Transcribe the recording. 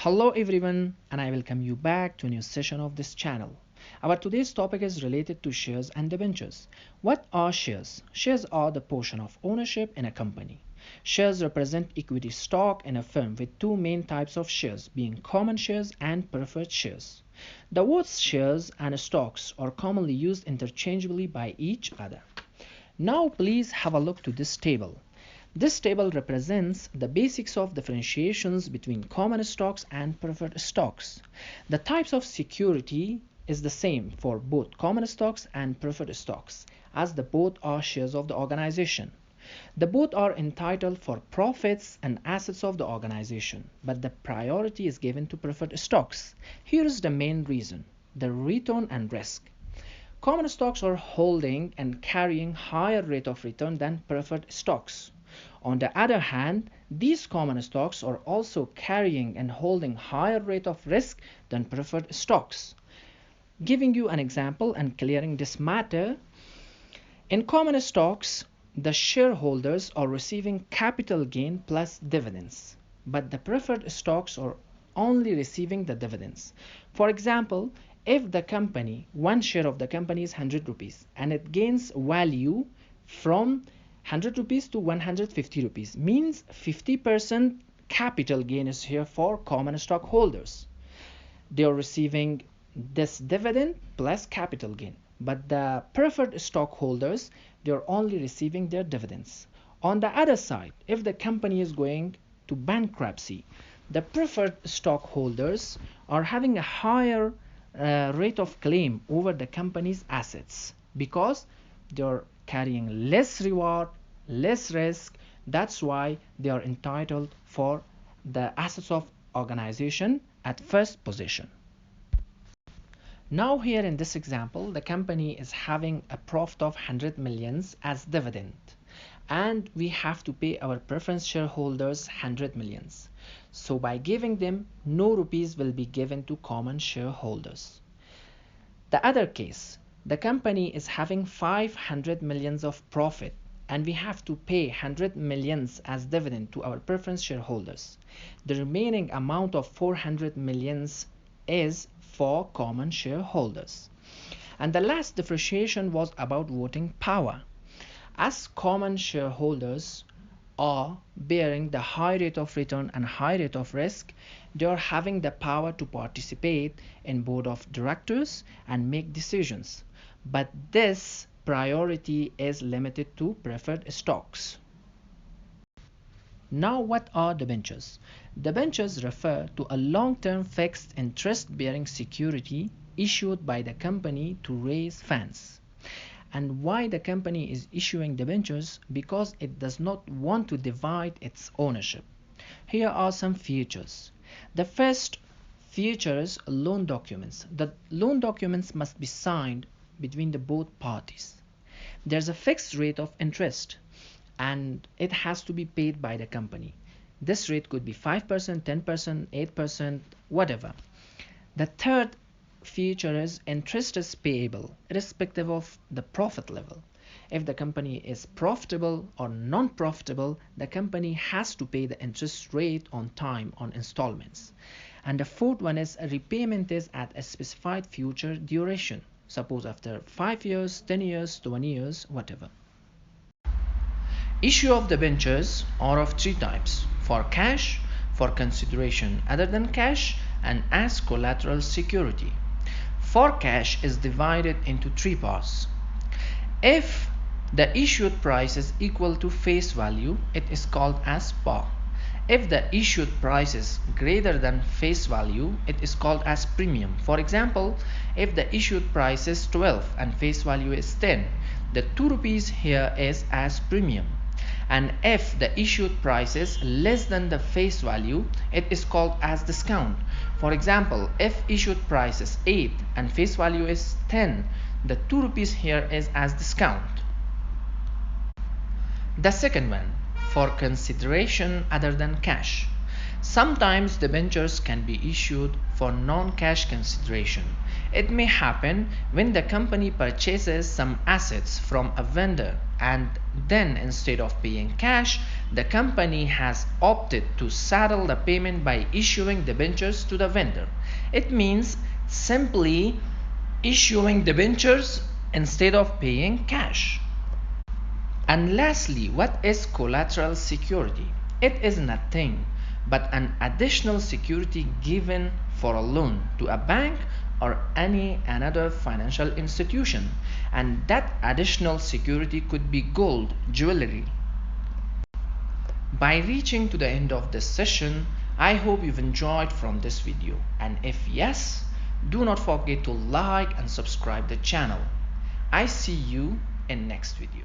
Hello everyone, and I welcome you back to a new session of this channel. Our today's topic is related to shares and debentures. What are shares? Shares are the portion of ownership in a company. Shares represent equity stock in a firm with two main types of shares, being common shares and preferred shares. The words shares and stocks are commonly used interchangeably by each other. Now please have a look to this table. This table represents the basics of differentiations between common stocks and preferred stocks. The types of security is the same for both common stocks and preferred stocks, as the both are shares of the organization. The both are entitled for profits and assets of the organization, but the priority is given to preferred stocks. Here is the main reason: the return and risk. Common stocks are holding and carrying higher rate of return than preferred stocks. On the other hand, these common stocks are also carrying and holding higher rate of risk than preferred stocks. Giving you an example and clearing this matter, in common stocks, the shareholders are receiving capital gain plus dividends, but the preferred stocks are only receiving the dividends. For example, if the company, one share of the company is 100 rupees and it gains value from 100 rupees to 150 rupees, means 50% capital gain is here for common stockholders. They are receiving this dividend plus capital gain, but the preferred stockholders, they are only receiving their dividends. On the other side, if the company is going to bankruptcy, the preferred stockholders are having a higher rate of claim over the company's assets because they are carrying less reward, less risk. That's why they are entitled for the assets of organization at first position. Now here in this example, the company is having a profit of 100 millions as dividend, and we have to pay our preference shareholders 100 millions. So by giving them, no rupees will be given to common shareholders. The other case, the company is having 500 millions of profit and we have to pay 100 millions as dividend to our preference shareholders. The remaining amount of 400 millions is for common shareholders. And the last differentiation was about voting power. As common shareholders are bearing the high rate of return and high rate of risk, they are having the power to participate in board of directors and make decisions. But this priority is limited to preferred stocks. Now what are debentures? Debentures refer to a long-term fixed interest-bearing security issued by the company to raise funds. And why the company is issuing debentures? Because it does not want to divide its ownership. Here are some features. The first feature is loan documents. The loan documents must be signed between the both parties. There's a fixed rate of interest and it has to be paid by the company. This rate could be 5%, 10%, 8%, whatever. The third feature is interest is payable irrespective of the profit level. If the company is profitable or non-profitable, the company has to pay the interest rate on time on installments. And the fourth one is a repayment is at a specified future duration. Suppose after 5 years, 10 years, 20 years, whatever. Issue of debentures are of three types: for cash, for consideration other than cash, and as collateral security. For cash is divided into three parts. If the issued price is equal to face value, it is called as par. If the issued price is greater than face value, it is called as premium. For example, if the issued price is 12 and face value is 10, the 2 rupees here is as premium. And if the issued price is less than the face value, it is called as discount. For example, if issued price is 8 and face value is 10, the 2 rupees here is as discount. The second one, for consideration other than cash. Sometimes debentures can be issued for non-cash consideration. It may happen when the company purchases some assets from a vendor and then instead of paying cash, the company has opted to settle the payment by issuing debentures to the vendor. It means simply issuing debentures instead of paying cash. And lastly, what is collateral security? It is nothing but an additional security given for a loan to a bank or any another financial institution. And that additional security could be gold, jewelry. By reaching to the end of this session, I hope you've enjoyed from this video. And if yes, do not forget to like and subscribe the channel. I see you in next video.